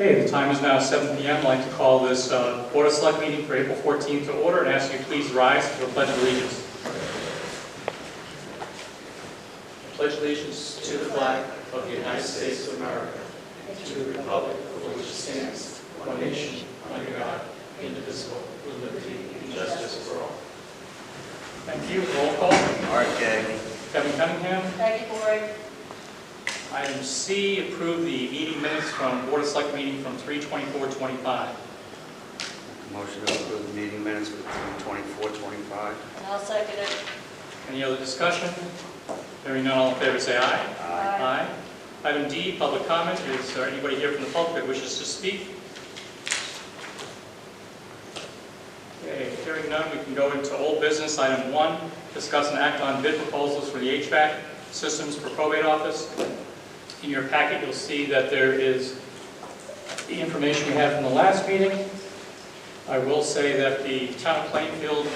Okay, the time is now 7 p.m. I'd like to call this Board of Select meeting for April 14th to order and ask you to please rise for the Pledge of Allegiance. I pledge allegiance to the flag of the United States of America and to the republic for which it stands, one nation, under God, indivisible, with liberty and justice for all. Thank you. Roll call. Art Gagnon. Kevin Cunningham. Peggy Boyd. Item C, approve the meeting minutes from Board of Select meeting from 3/24/25. Motion to approve the meeting minutes for 24-25. And I'll second it. Any other discussion? Hearing none, all in favor say aye. Aye. Item D, public comment. Is there anybody here from the public that wishes to speak? Okay, hearing none, we can go into old business. Item 1, discuss and act on bid proposals for the HVAC systems for probate office. In your packet, you'll see that there is the information we had from the last meeting. I will say that the town of Plainfield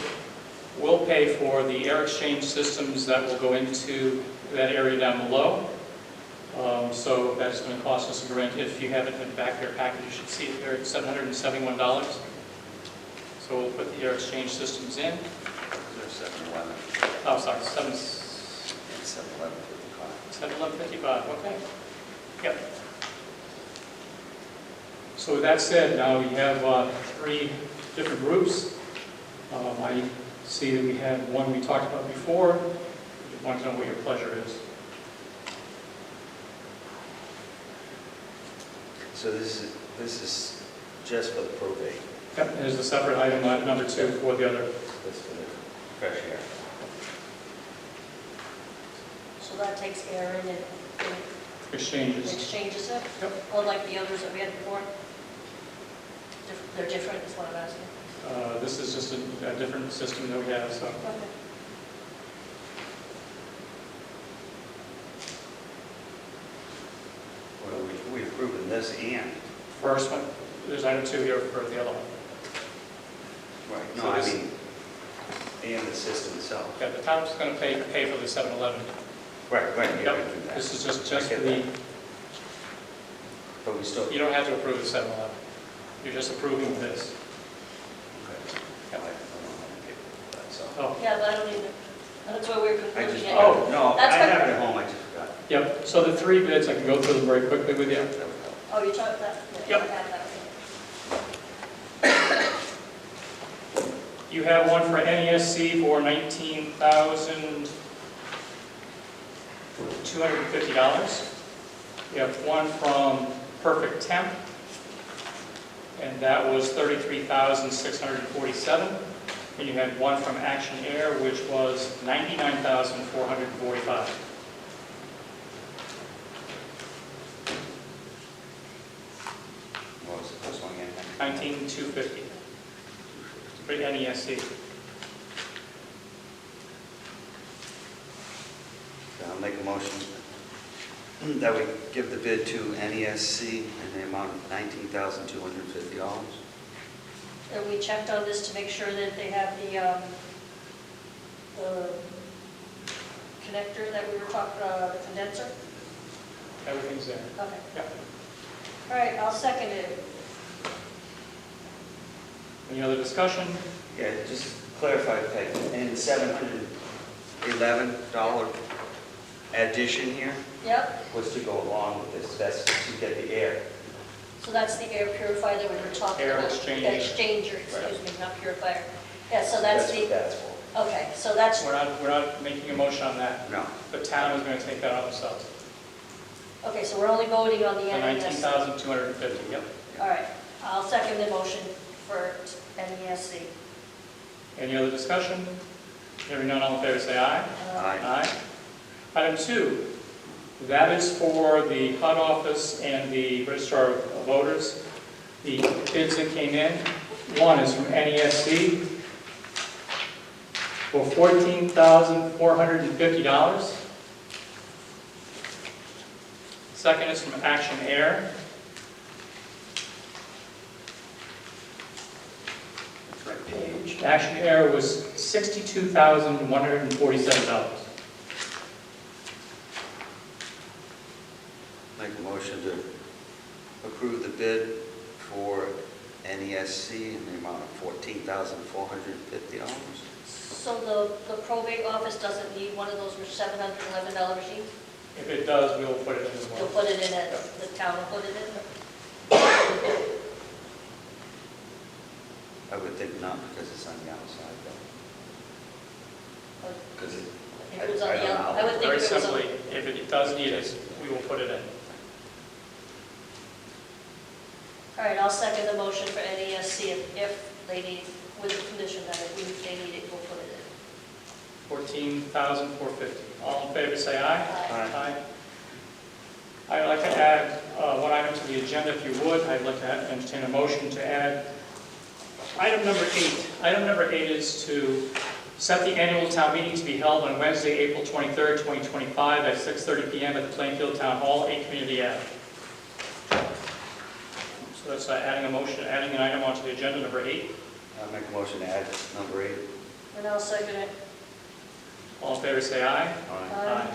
will pay for the air exchange systems that will go into that area down below. So that's going to cost us a grant. If you have it in the back of your packet, you should see it there at $771. So we'll put the air exchange systems in. Is there 7-Eleven? Oh, sorry, 7-Eleven 55. $711.55, okay. Yep. So with that said, now we have 3 different groups. I see that we had one we talked about before. I want to know what your pleasure is. So this is just for the probate. Yep, there's a separate item, number 2 for the other. That's for the fresh air. So that takes air in and Exchanges. exchanges it? Yep. Or like the others that we had before? They're different, is what I'm asking. This is just a different system that we have, so. Okay. Well, we've proven this and. First one, there's item 2 here for the other one. Right. So No, I this- mean, and the system itself. Yeah, the town's going to pay for the 7-Eleven. Right, yeah, we Yep. do that. This is just I for get the, that. But we still. you don't have to approve the 7-Eleven. You're just approving this. Okay. I don't know how to pay for that, so. Oh, Yeah, but I don't either. That's why we're I concluding just, it. Oh. no, I That's what- have it at home, I just forgot. yep. So the 3 bids, I can go through them very quickly with you. That would help. Oh, you talked that? Yep. I have that. You have one for NESC for $19,250. You have one from Perfect Temp, and that was $33,647. And you had one from Action Air, which was $99,445. What was the first one again? $19,250 for NESC. So I'll make a motion that we give the bid to NESC in the amount of $19,250. And we checked on this to make sure that they have the connector that we were talking, the condenser? Everything's there. Okay. Yeah. All right, I'll second it. Any other discussion? Yeah, just clarify, Peg, and $711 addition here Yep, was to go along with this, that's to get the air. so that's the air purifier that we were talking Air about. exchanger. Exchanger, excuse me, not purifier. Yeah, so that's what the, that's for. okay, so that's, We're not making a motion on that. No. The town is going to take that on themselves. okay, so we're only voting on the The NESC. $19,250, yep. All right, I'll second the motion for NESC. Any other discussion? Hearing none, all in favor say aye. Aye. Item 2, that is for the HUD office and the registrar of voters. The bids that came in, one is from NESC for $14,450. Second is from Action Air. Right page. Action Air was $62,147. Make a motion to approve the bid for NESC in the amount of $14,450. So the probate office doesn't need one of those $711 machines? If it does, we'll put it in as You'll well. put it in, the town will put it in? I would think not, because it's on the outside, though. Because it, If it was on I the, don't know. I would think Very if it was on. simply, if it does need it, we will put it in. All right, I'll second the motion for NESC if they need, with the condition that if they need it, we'll put it in. $14,450. All in favor, say aye. Aye. I'd like to add one item to the agenda, if you would. I'd like to entertain a motion to add item number 8. Item number 8 is to set the annual town meeting to be held on Wednesday, April 23rd, 2025 at 6:30 p.m. at the Plainfield Town Hall, 8 Community Ave. So that's adding an item onto the agenda, number 8. I'll make a motion to add number 8. And I'll second it. All in favor, say aye. Aye.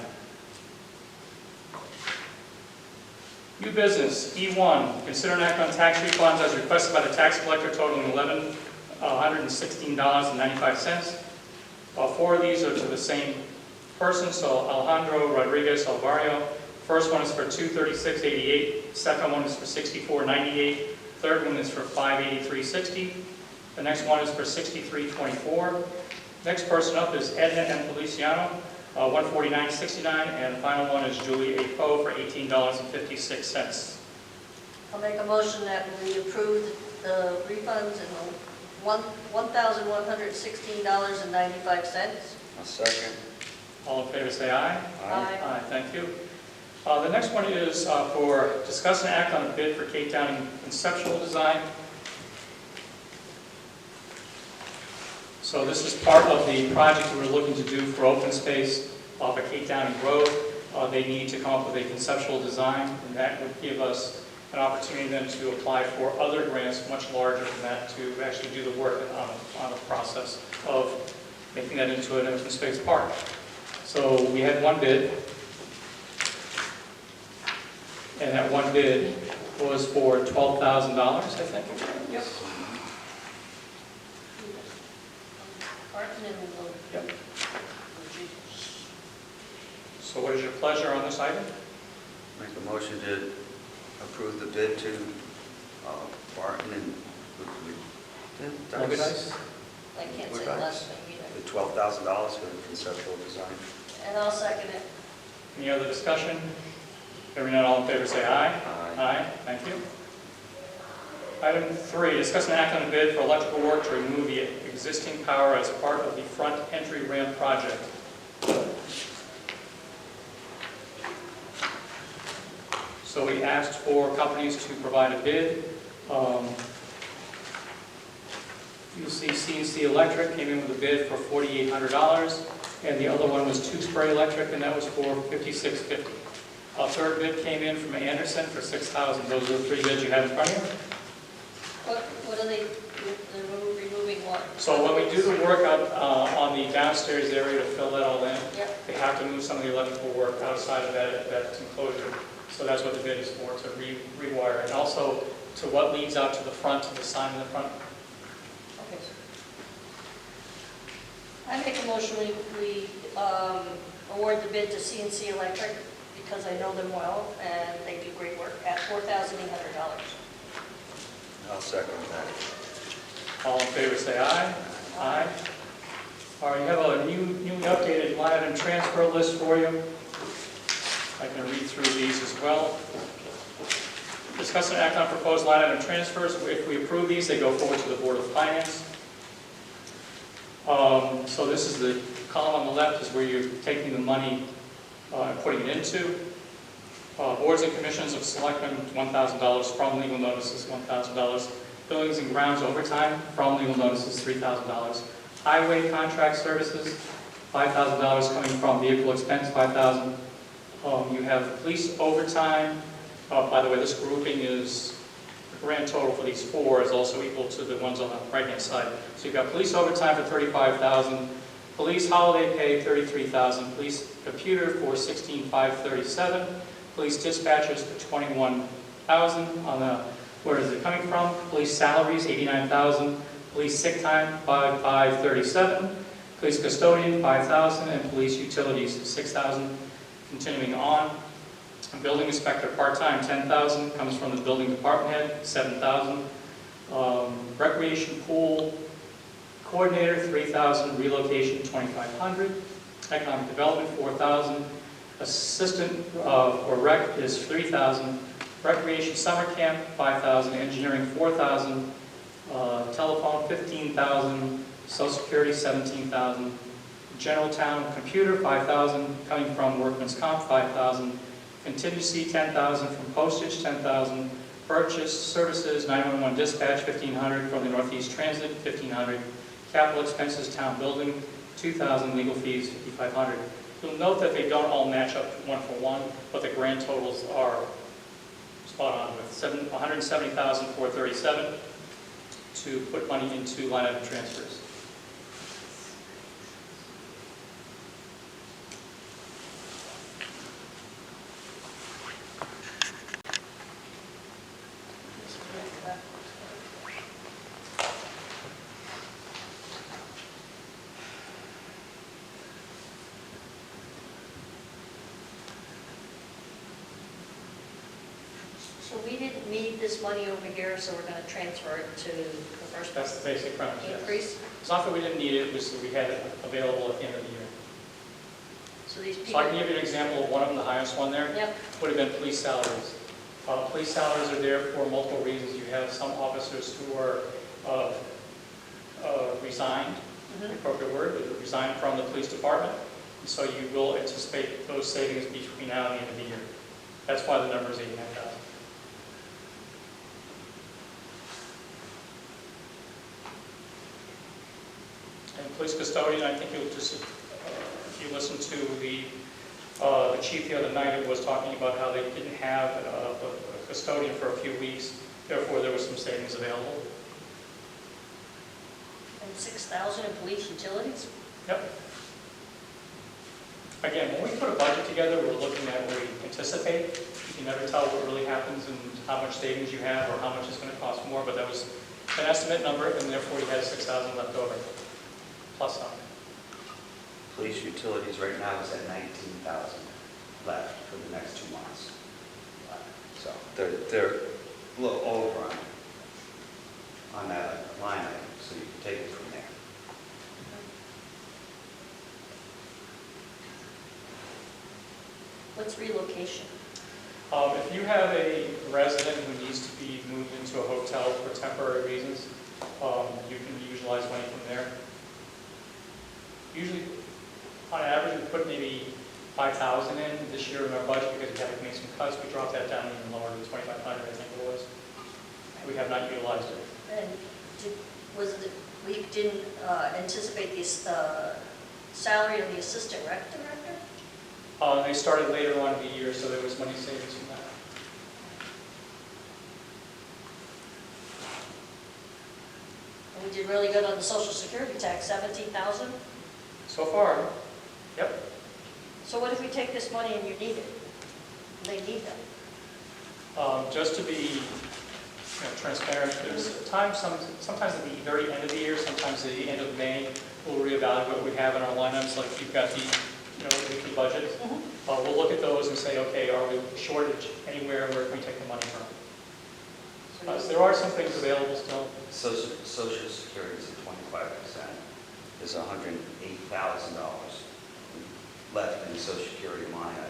New business, E1, consider an act on tax refunds as requested by the tax collector totaling $1,116.95. 4 of these are to the same person, so Alejandro Rodriguez Alvario. First one is for $236.88, second one is for $64.98, third one is for $583.60, the next one is for $63.24. Next person up is Edna M. Feliciano, $149.69, and the final one is Julie A. Poe for $18.56. I'll make a motion that we approve the refunds in the $1,116.95. A second. All in favor, say aye. Aye. Aye, thank you. The next one is for discuss and act on a bid for Cape Downing conceptual design. So this is part of the project we're looking to do for open space off of Cape Downing Road. They need to come up with a conceptual design, and that would give us an opportunity then to apply for other grants much larger than that to actually do the work on the process of making that into an open space park. So we had one bid, and that one bid was for $12,000, I think. Yep. Yep. So what is your pleasure on this item? Make a motion to approve the bid to Barton and Organize? I can't say the last thing either. the $12,000 for the conceptual design. And I'll second it. Any other discussion? Hearing none, all in favor say aye. Aye. Aye, thank you. Item 3, discuss an act on a bid for electrical work to remove the existing power as part of the front entry ramp project. So we asked for companies to provide a bid. You'll see C&C Electric came in with a bid for $4,800, and the other one was Two Spray Electric, and that was for $5,650. A third bid came in from Anderson for $6,000. Those are the 3 bids you have in front of you. What are they, they're removing what? So when we do the work out on the downstairs area to fill that all in, Yep. they have to move some of the electrical work outside of that enclosure. So that's what the bid is for, to rewire, and also to what leads out to the front, to the sign in the front. Okay. I make a motion we award the bid to C&C Electric because I know them well and they do great work at $4,800. I'll second that. All in favor, say aye. Aye. All right, you have a newly updated line item transfer list for you. I can read through these as well. Discuss and act on proposed line item transfers. If we approve these, they go forward to the Board of Finance. So this is the column on the left is where you're taking the money and putting it into. Boards and commissions of Selectmen, $1,000. From legal notices, $1,000. Buildings and grounds overtime, from legal notices, $3,000. Highway contract services, $5,000 coming from vehicle expense, $5,000. You have police overtime. By the way, this grouping is, the grand total for these 4 is also equal to the ones on the right-hand side. So you've got police overtime for $35,000, police holiday pay $33,000, police computer for $16,537, police dispatchers for $5,000 on the, where is it coming from? Police salaries, $89,000. Police sick time, $5,537. Police custodian, $5,000. And police utilities, $6,000. Continuing on, building inspector part-time, $10,000. Comes from the building department head, $7,000. Recreation pool coordinator, $3,000. Relocation, $2,500. Economic development, $4,000. Assistant for rec is $3,000. Recreation summer camp, $5,000. Engineering, $4,000. Telephone, $15,000. Social security, $17,000. General town computer, $5,000. Coming from workman's comp, $5,000. Contingency, $10,000. From postage, $10,000. Purchase services, 911 dispatch, $1,500. From the Northeast Transit, $1,500. Capital expenses, town building, $2,000. Legal fees, $5,500. You'll note that they don't all match up one for one, but the grand totals are spot on with $170,437 to put money into line item transfers. So we didn't need this money over here, so we're going to transfer it to the first That's the basic premise, yes. increase? It's not that we didn't need it, it was that we had it available at the end of the year. So these So people, I can give you an example of one of them, the highest one there, yep, would have been police salaries. Police salaries are there for multiple reasons. You have some officers who are resigned, the appropriate word, resigned from the police department. And so you will anticipate those savings between now and the end of the year. That's why the number is 89,000. And police custodian, I think you'll just, if you listen to the chief the other night was talking about how they didn't have a custodian for a few weeks, therefore there was some savings available. and 6,000 in police utilities? Yep. Again, when we put a budget together, we're looking at what we anticipate. You can never tell what really happens and how much savings you have or how much it's going to cost more, but that was an estimate number, and therefore you had 6,000 left over, plus some. Police utilities right now is at 19,000 left for the next 2 months. So they're a little over on that line item, so you can take it from there. What's relocation? If you have a resident who needs to be moved into a hotel for temporary reasons, you can utilize money from there. Usually, on average, we put maybe 5,000 in this year in our budget because we haven't made some cuts. We dropped that down even lower to 2,500, I think it was. We have not utilized it. And we didn't anticipate the salary of the assistant rec director? They started later on in the year, so there was money savings from that. And we did really good on the social security tax, 17,000? So far, yep. So what if we take this money and you need it? They need them. Just to be transparent, there's times, sometimes at the very end of the year, sometimes at the end of May, we'll reevaluate what we have in our lineups, like you've got the weekly budget. We'll look at those and say, okay, are we shortage anywhere, where can we take the money from? So there are some things available still. Social security is at 25%. There's $108,000 left in the social security line item.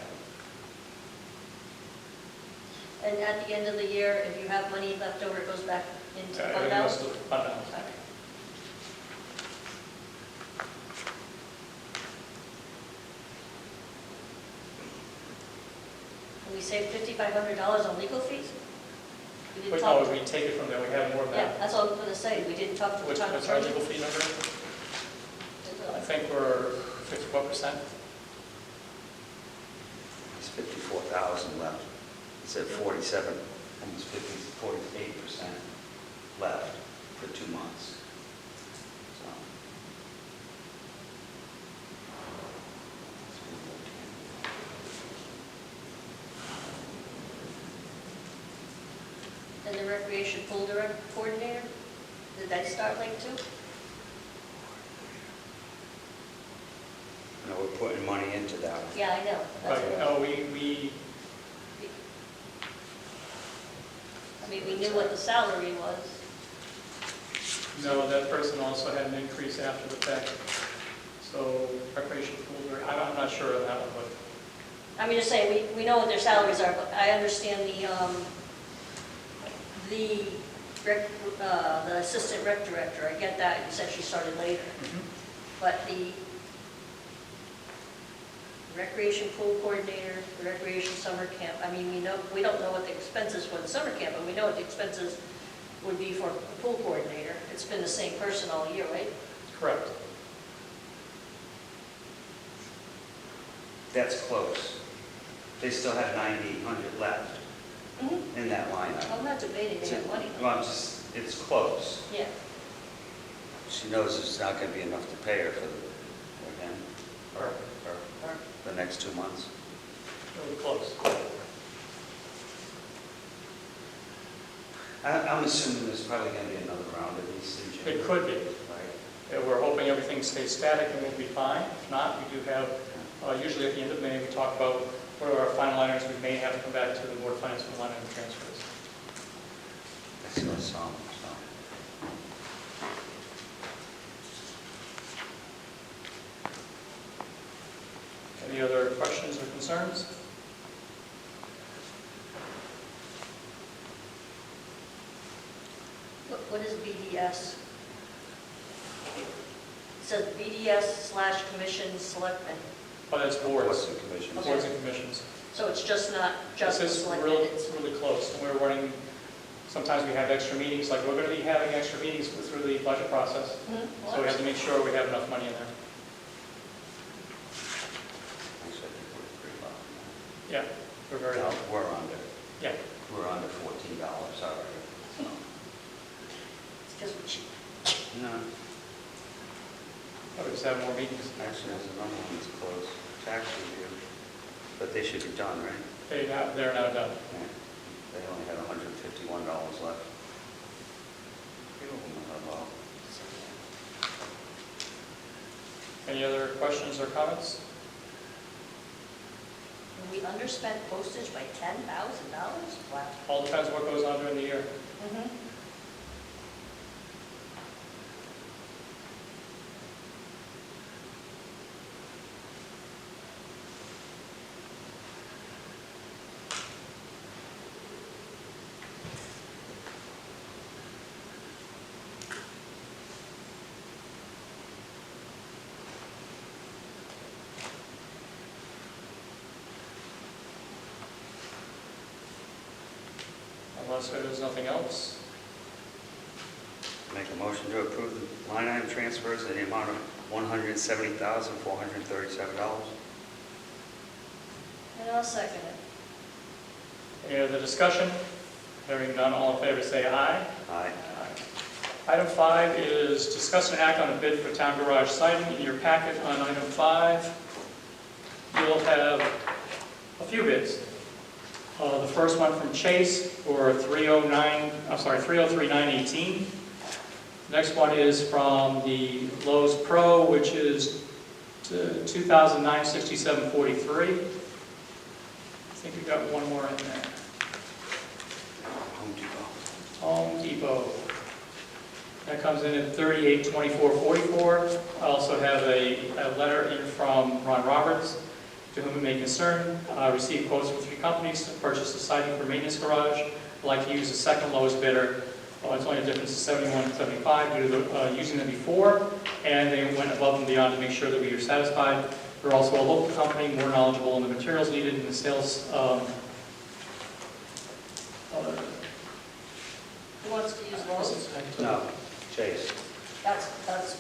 And at the end of the year, if you have money left over, it goes back into fund Everything balance? else is fund balance. Okay. And we saved $5,500 on legal fees? We didn't But talk. no, we take it from there, we have more of Yeah, that. that's all I'm going to say. We didn't talk to the town What's our attorney. legal fee number? I think we're 54%. It's 54,000 left. It's at 47, almost 48% left for 2 months. So. And the recreation pool coordinator, did that start late too? You know, we're putting money into that. Yeah, I know. That's Right, what- no, we, I mean, we knew what the salary was. no, that person also had an increase after the fact. So recreation pool, I'm not sure of that one, but I'm just saying, we know what their salaries are, but I understand the assistant rec director, I get that, you said she started later. But the recreation pool coordinator, the recreation summer camp, I mean, we don't know what the expenses for the summer camp, but we know what the expenses would be for a pool coordinator. It's been the same person all year, right? correct. That's close. They still have 9,800 left in that line item. I'm not debating, they have money. Well, it's close. Yeah, She knows it's not going to be enough to pay her for the next 2 months. Really close. I'm assuming there's probably going to be another round of these in June. It could be. Right? We're hoping everything stays static and we'll be fine. If not, we do have, usually at the end of May, we talk about what are our final items. We may have to come back to the Board of Finance for line item transfers. That's no song. Any other questions or concerns? what is BDS? It says BDS/commission selectmen, Oh, that's boards, Boards and commissions. Okay. boards and commissions. so it's just not just the This is selectmen, really, it's, really close. And we're running, sometimes we have extra meetings, like we're going to be having extra meetings through the budget process. well, So we have to make sure we have enough money in there. Actually, I think we're pretty low. Yeah, we're very No, low. we're under. Yeah. We're under $14 already. So, it's because we cheat. no, We just have more meetings. actually, there's another one that's close. Tax review. But they should be done, right? They're now done. Yeah. They only had $151 left. Well, Any other questions or comments? And we underspent postage by $10,000? Wow. All depends what goes on during the year. Mhm. Unless there's nothing else. Make a motion to approve the line item transfers in the amount of $170,437. And I'll second it. Any other discussion? Hearing none, all in favor say aye. Aye. Item 5 is discuss and act on a bid for town garage siding. In your packet on item 5, you'll have a few bids. The first one from Chase for $303,918. Next one is from the Lowe's Pro, which is $2,967.43. I think we got one more in there. Home Depot. Home Depot. That comes in at $3824.44. I also have a letter in from Ron Roberts, to whom it may concern. Received quotes from 3 companies to purchase the siding for maintenance garage. I'd like to use the second lowest bidder. It's only a difference of $71.75 due to using them before, and they went above and beyond to make sure that we are satisfied. They're also a local company, more knowledgeable in the materials needed in the sales. Who wants to use Lowe's? No, Chase. That's,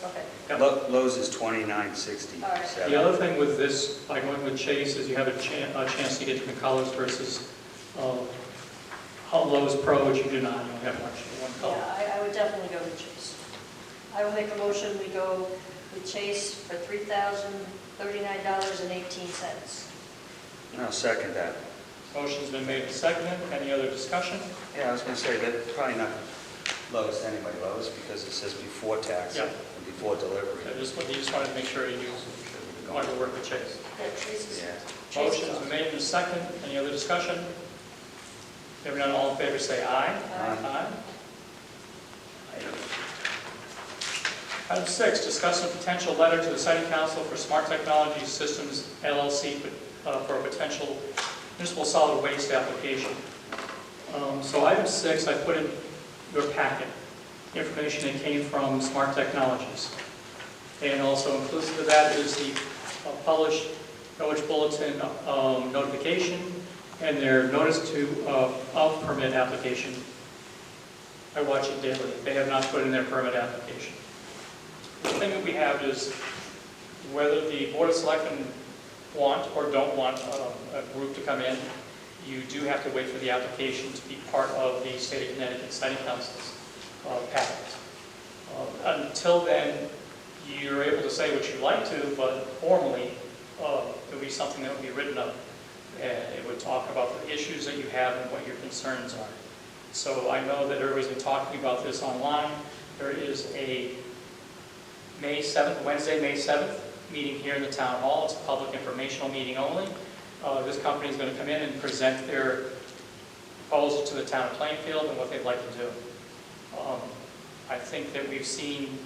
okay. Yep. Lowe's is $29.67. All right. The other thing with this, by going with Chase, is you have a chance to get different colors versus Lowe's Pro, which you do not. You don't have much in one color. Yeah, I would definitely go with Chase. I will make a motion, we go with Chase for $3,039.18. I'll second that. Motion's been made and seconded. Any other discussion? Yeah, I was gonna say, they're probably not lowest anyway, lowest, because it says before tax Yeah. and before delivery. I just wanted to make sure you wanted to work with Chase. Yeah, Chase Yeah. Chase is Motion's awesome. been made and seconded. Any other discussion? Hearing none, all in favor say aye. Aye. Item 6, discuss a potential letter to the Siting Council for Smart Technology Systems LLC for a potential municipal solid waste application. So item 6, I put in your packet information that came from Smart Technologies. And also inclusive of that is the published Village Bulletin notification and their notice of permit application. I watch it daily. They have not put in their permit application. The thing that we have is whether the Board of Selectmen want or don't want a group to come in, you do have to wait for the application to be part of the State of Connecticut Siting Council's packet. Until then, you're able to say what you'd like to, but formally, it would be something that would be written up. And it would talk about the issues that you have and what your concerns are. So I know that everybody's been talking about this online. There is a May 7th, Wednesday, May 7th, meeting here in the town hall. It's a public informational meeting only. This company is going to come in and present their proposal to the town of Plainfield and what they'd like to do. I think that we've seen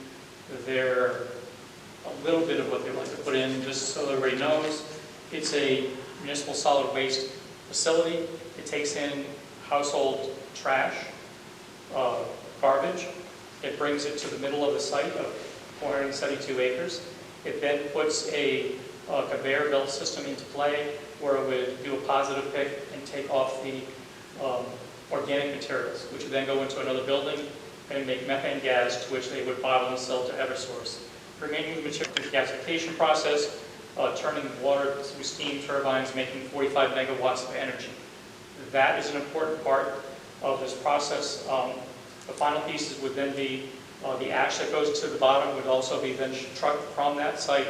a little bit of what they'd like to put in, just so everybody knows. It's a municipal solid waste facility. It takes in household trash, garbage. It brings it to the middle of the site of 472 acres. It then puts a conveyor belt system into play where it would do a positive pick and take off the organic materials, which would then go into another building and make methane gas, to which they would bottle and sell to Eversource. Remaining material through the gasification process, turning water through steam turbines, making 45 megawatts of energy. That is an important part of this process. The final pieces would then be the ash that goes to the bottom would also be then trucked from that site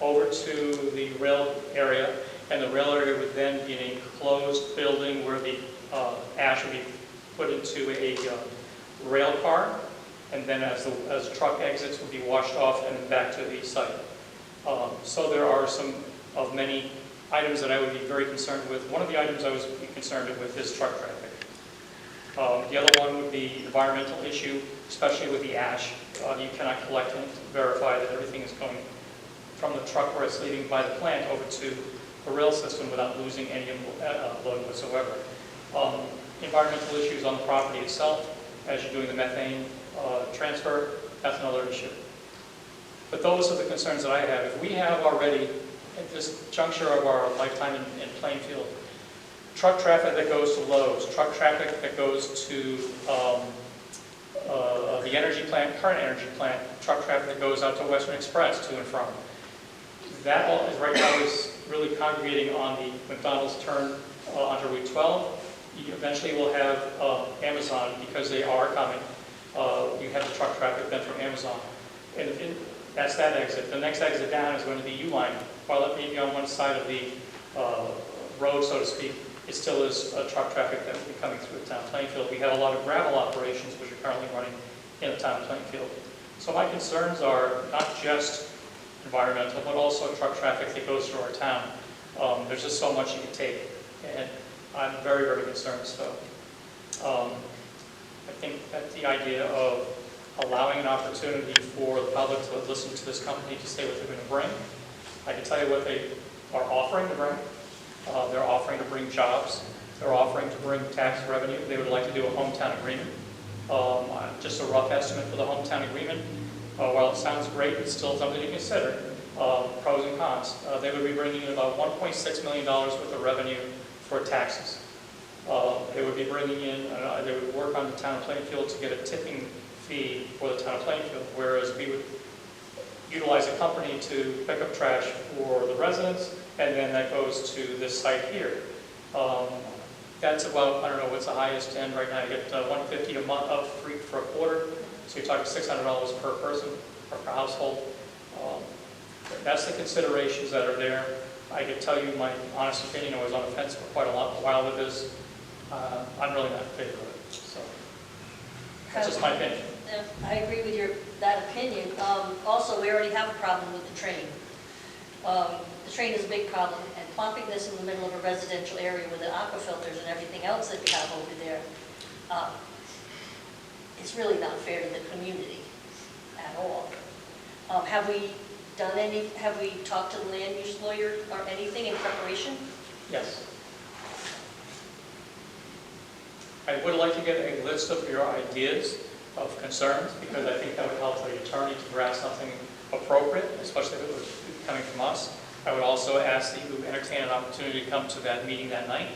over to the rail area, and the rail area would then be an enclosed building where the ash would be put into a rail car, and then as the truck exits would be washed off and then back to the site. So there are some of many items that I would be very concerned with. One of the items I was concerned with is truck traffic. The other one would be environmental issue, especially with the ash. You cannot collect and verify that everything is going from the truck where it's leaving by the plant over to the rail system without losing any load whatsoever. Environmental issues on the property itself, as you're doing the methane transfer, that's another issue. But those are the concerns that I have. If we have already, at this juncture of our lifetime in Plainfield, truck traffic that goes to Lowe's, truck traffic that goes to the energy plant, current energy plant, truck traffic that goes out to Western Express to and from. That all is right now is really congregating on the McDonald's turn onto Route 12. You eventually will have Amazon, because they are coming. You have the truck traffic then from Amazon. And that's that exit. The next exit down is going to be U-Line. While it may be on one side of the road, so to speak, it still is truck traffic that will be coming through the town of Plainfield. We have a lot of gravel operations which are currently running in the town of Plainfield. So my concerns are not just environmental, but also truck traffic that goes through our town. There's just so much you can take, and I'm very, very concerned. So I think that the idea of allowing an opportunity for the public to listen to this company to say what they're going to bring, I can tell you what they are offering to bring. They're offering to bring jobs. They're offering to bring tax revenue. They would like to do a hometown agreement. Just a rough estimate for the hometown agreement. While it sounds great, it's still something to consider. Pros and cons. They would be bringing in about $1.6 million worth of revenue for taxes. They would be bringing in, they would work on the town of Plainfield to get a tipping fee for the town of Plainfield, whereas we would utilize a company to pick up trash for the residents, and then that goes to this site here. That's about, I don't know what's the highest end right now. You get $150 a month for a quarter, so you're talking $600 per person or per household. That's the considerations that are there. I could tell you my honest opinion, I was on the fence for quite a while with this. I'm really not in favor of it, so that's just my opinion. Yeah, I agree with that opinion. Also, we already have a problem with the train. The train is a big problem, and plopping this in the middle of a residential area with the aqua filters and everything else that we have over there, it's really not fair to the community at all. Have we talked to the land use lawyer or anything in preparation? Yes. I would like to get a list of your ideas of concerns, because I think that would help the attorney to draft something appropriate, especially if it was coming from us. I would also ask that you entertain an opportunity to come to that meeting that night,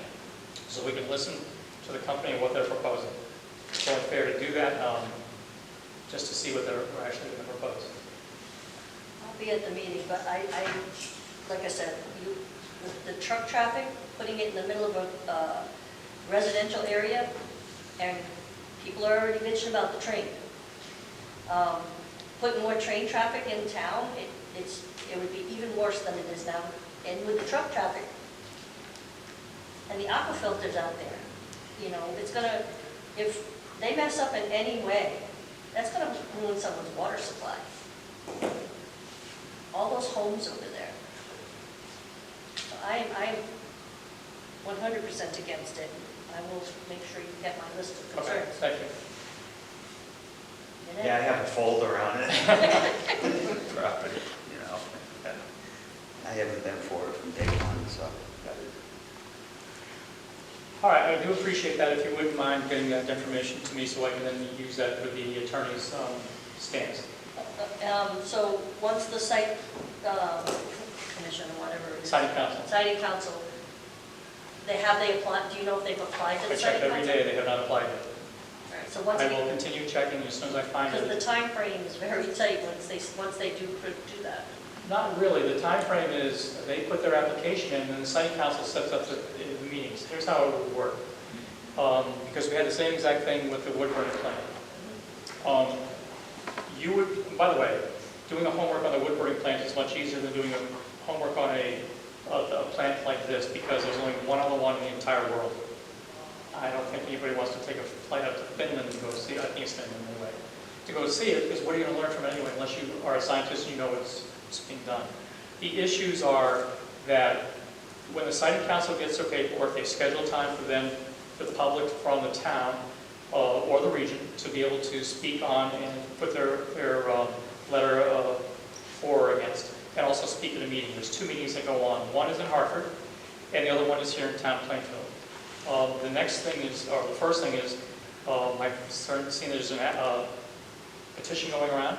so we can listen to the company and what they're proposing. It's only fair to do that, just to see what they're actually going to propose. I'll be at the meeting, but like I said, with the truck traffic, putting it in the middle of a residential area, and people are already bitching about the train. Putting more train traffic in town, it would be even worse than it is now, and with the truck traffic. And the aqua filters out there, it's gonna, if they mess up in any way, that's gonna ruin someone's water supply. All those homes over there. So I'm 100% against it. I will make sure you get my list of Okay, concerns. thank you. Yeah, I have a folder on it. Property, I haven't been for it from day one, so. All right, I do appreciate that. If you wouldn't mind getting that information to me so I can then use that for the attorney's stance. So once the site commission or whatever it is. Citing council. Citing council, they applied, do you know if they've applied to I the check citing council? every day, they have not applied yet. All right, so once I will continue checking as soon as I find because the it. time frame is very tight once they do that. Not really, the time frame is, they put their application in, and the citing council sets up the meetings. Here's how it would work. Because we had the same exact thing with the wood burning plant. You would, by the way, doing a homework on the wood burning plant is much easier than doing a homework on a plant like this, because there's only one other one in the entire world. I don't think anybody wants to take a flight up to Finland and go see it. I think it's Finland anyway. To go see it, because what are you going to learn from it anyway, unless you are a scientist and you know what's being done. The issues are that when the citing council gets their paperwork, they schedule time for them, for the public from the town or the region, to be able to speak on and put their letter for or against, and also speak at a meeting. There's two meetings that go on. One is in Hartford, and the other one is here in town, Plainfield. The next thing is, or the first thing is, I've seen there's a petition going around.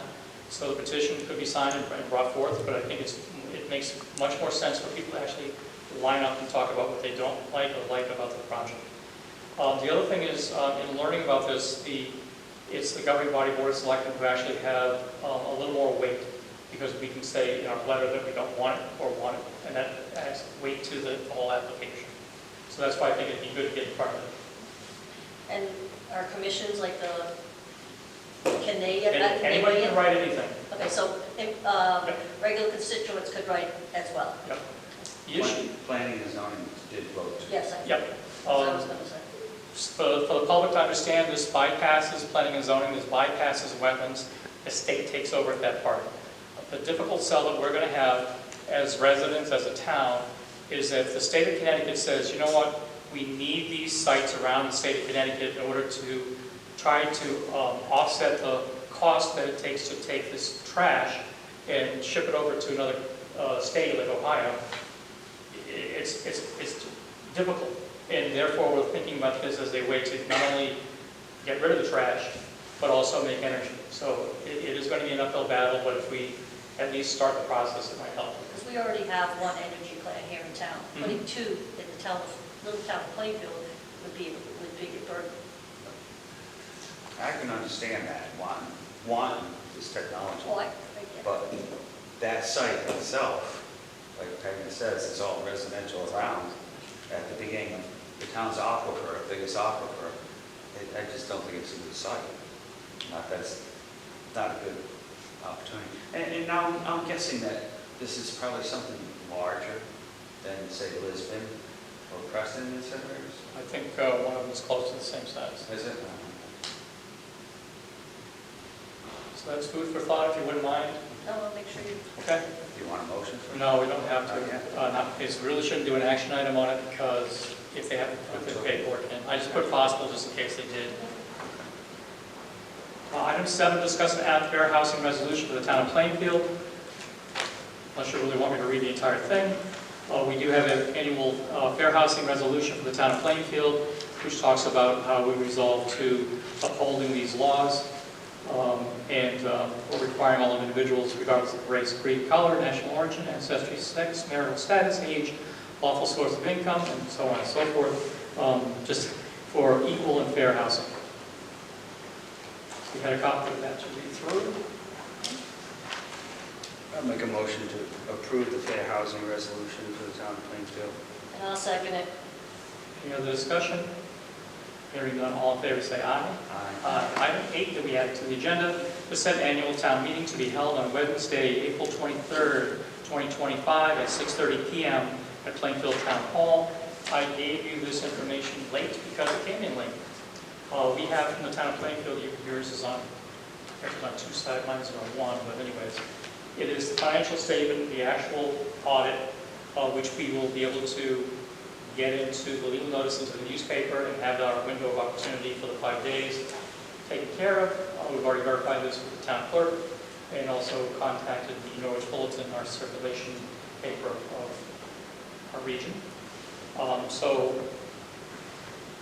So the petition could be signed and brought forth, but I think it makes much more sense for people to actually line up and talk about what they don't like or like about the project. The other thing is, in learning about this, it's the governing body board of selectmen who actually have a little more weight, because we can say in our letter that we don't want it or want it, and that adds weight to the whole application. So that's why I think it'd be good to get in front of it. And our commissions, like can they get And that? anybody can write anything. Okay, so regular constituents could write as well? Yep. The issue, Planning and zoning did vote. Yes, I yep. that's what I was going to say. For the public to understand, this bypasses planning and zoning, this bypasses wetlands, the state takes over at that part. The difficult sell that we're going to have as residents, as a town, is that the state of Connecticut says, you know what, we need these sites around the state of Connecticut in order to try to offset the cost that it takes to take this trash and ship it over to another state like Ohio. It's difficult, and therefore we're thinking about this as a way to not only get rid of the trash, but also make energy. So it is going to be an uphill battle, but if we at least start the process, it might help. Because we already have one energy plant here in town. Putting two in the town, little town of Plainfield would be a burden. I can understand that. One is technology. Oh, I get it. But that site itself, like Peggy says, it's all residential around. At the beginning of the town's aquifer, biggest aquifer, I just don't think it's a good site. That's not a good opportunity. And now I'm guessing that this is probably something larger than, say, Lisbon or Preston incinerators? I think one of them is close to the same size. Is it? So that's food for thought, if you wouldn't mind. No, I'll make sure you, Okay? Do you want a motion for it? No, we don't have to. Okay. It's really shouldn't do an action item on it because if they haven't put the paperwork in. I just put possible just in case they did. Item 7, discuss an fair housing resolution for the town of Plainfield. Unless you really want me to read the entire thing. We do have an annual fair housing resolution for the town of Plainfield, which talks about how we resolve to upholding these laws and we're requiring all individuals, regardless of race, creed, color, national origin, ancestry, sex, marital status, age, lawful source of income, and so on and so forth, just for equal and fair housing. We had a copy of that to read through. I'll make a motion to approve the fair housing resolution for the town of Plainfield. and I'll second it. Any other discussion? Hearing none, all in favor say aye. Aye. Item 8 that we added to the agenda, the set annual town meeting to be held on Wednesday, April 23rd, 2025 at 6:30 p.m. at Plainfield Town Hall. I gave you this information late because it came in late. We have from the town of Plainfield, yours is on, it's on 2 sides, mine is on 1, but anyways. It is the financial statement, the actual audit, which we will be able to get into the legal notice into the newspaper and have our window of opportunity for the 5 days taken care of. We've already verified this with the town clerk and also contacted the Norwich Bulletin, our circulation paper of our region. So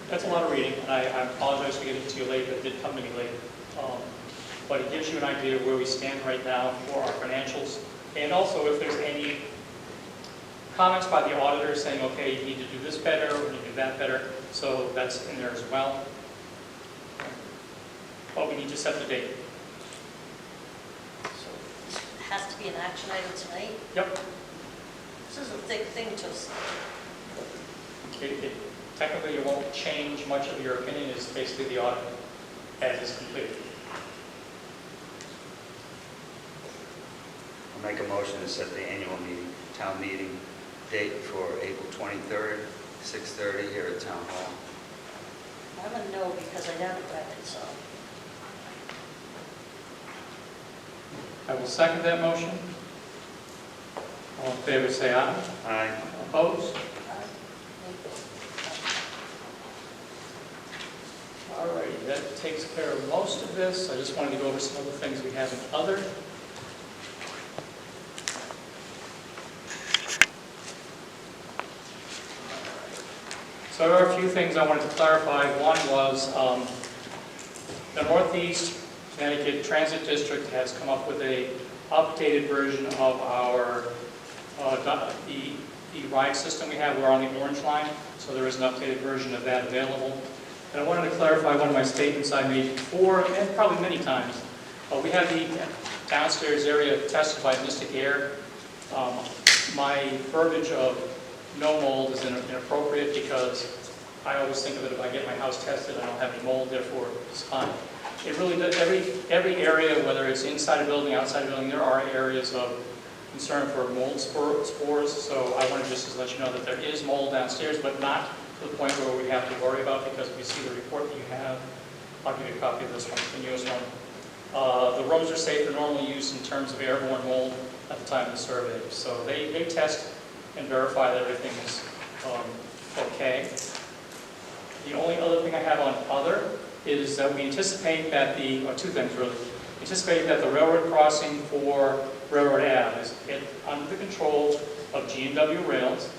that's a lot of reading, and I apologize for getting to you late, but it did come to me late. But it gives you an idea of where we stand right now for our financials, and also if there's any comments by the auditor saying, okay, you need to do this better, or you need to do that better, so that's in there as well. But we need to set the date. So it has to be an action item tonight. Yep. This is a thick thing to us. Technically, it won't change much of your opinion. It's basically the audit as is completed. I'll make a motion to set the annual meeting, town meeting date for April 23rd, 6:30 here at Town Hall. I'm a no because I never read it, so. I will second that motion. All in favor, say aye. Aye. Opposed? All right, that takes care of most of this. I just wanted to go over some other things we have in other. So there are a few things I wanted to clarify. One was the Northeast Connecticut Transit District has come up with a updated version of our the ride system we have. We're on the orange line, so there is an updated version of that available. And I wanted to clarify one of my statements I made before, and probably many times. We have the downstairs area tested by Mystic Air. My verbiage of no mold is inappropriate because I always think of it, if I get my house tested, I don't have any mold, therefore it's fine. It really does, every area, whether it's inside a building, outside a building, there are areas of concern for mold spores. So I wanted just to let you know that there is mold downstairs, but not to the point where we have to worry about, because if you see the report that you have, I'll give you a copy of this one, the newest one. The rooms are safe for normal use in terms of airborne mold at the time of the survey. So they test and verify that everything is okay. The only other thing I have on other is that we anticipate that or two things really. Anticipate that the railroad crossing for Railroad Ave is under the control of G&W Rails.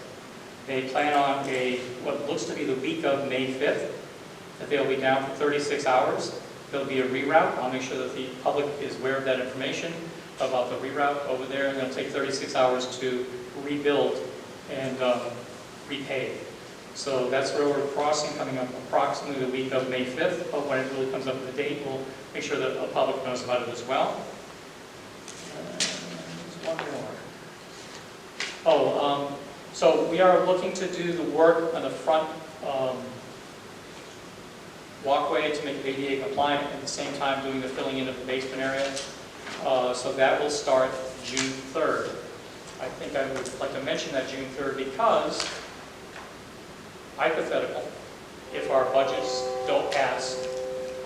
They plan on what looks to be the week of May 5th, that they'll be down for 36 hours. There'll be a reroute. I'll make sure that the public is aware of that information about the reroute over there. And it'll take 36 hours to rebuild and repave. So that's railroad crossing coming up approximately the week of May 5th. But when it really comes up with the date, we'll make sure that the public knows about it as well. There's one more. So we are looking to do the work on the front walkway to make it ADA compliant, at the same time doing the filling in of the basement area. So that will start June 3rd. I think I would like to mention that June 3rd because, hypothetical, if our budgets don't pass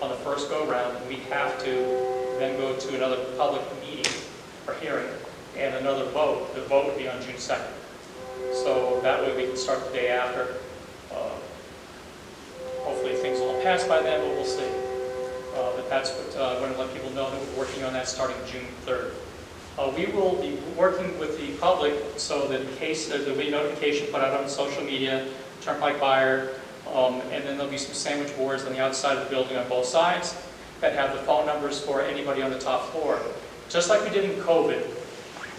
on the first go-round, we have to then go to another public meeting or hearing and another vote. The vote would be on June 2nd. So that way we can start the day after. Hopefully things will pass by then, but we'll see. But that's what I want to let people know that we're working on that starting June 3rd. We will be working with the public so that in case there'll be notification put out on social media, Turnpike Buyer, and then there'll be some sandwich boards on the outside of the building on both sides that have the phone numbers for anybody on the top floor. Just like we did in COVID,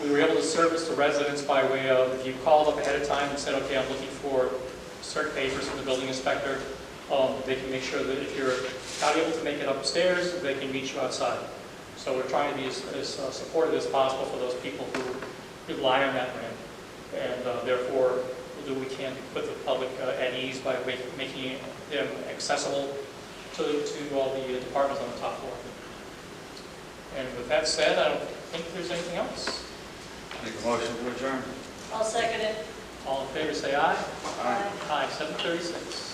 we were able to service the residents by way of, if you called up ahead of time and said, okay, I'm looking for certain papers from the building inspector, they can make sure that if you're not able to make it upstairs, they can meet you outside. So we're trying to be as supportive as possible for those people who rely on that ramp. And therefore, we'll do what we can to put the public at ease by making them accessible to all the departments on the top floor. And with that said, I don't think there's anything else. Make a motion to adjourn. I'll second it. All in favor, say aye. Aye. Aye, 7:36.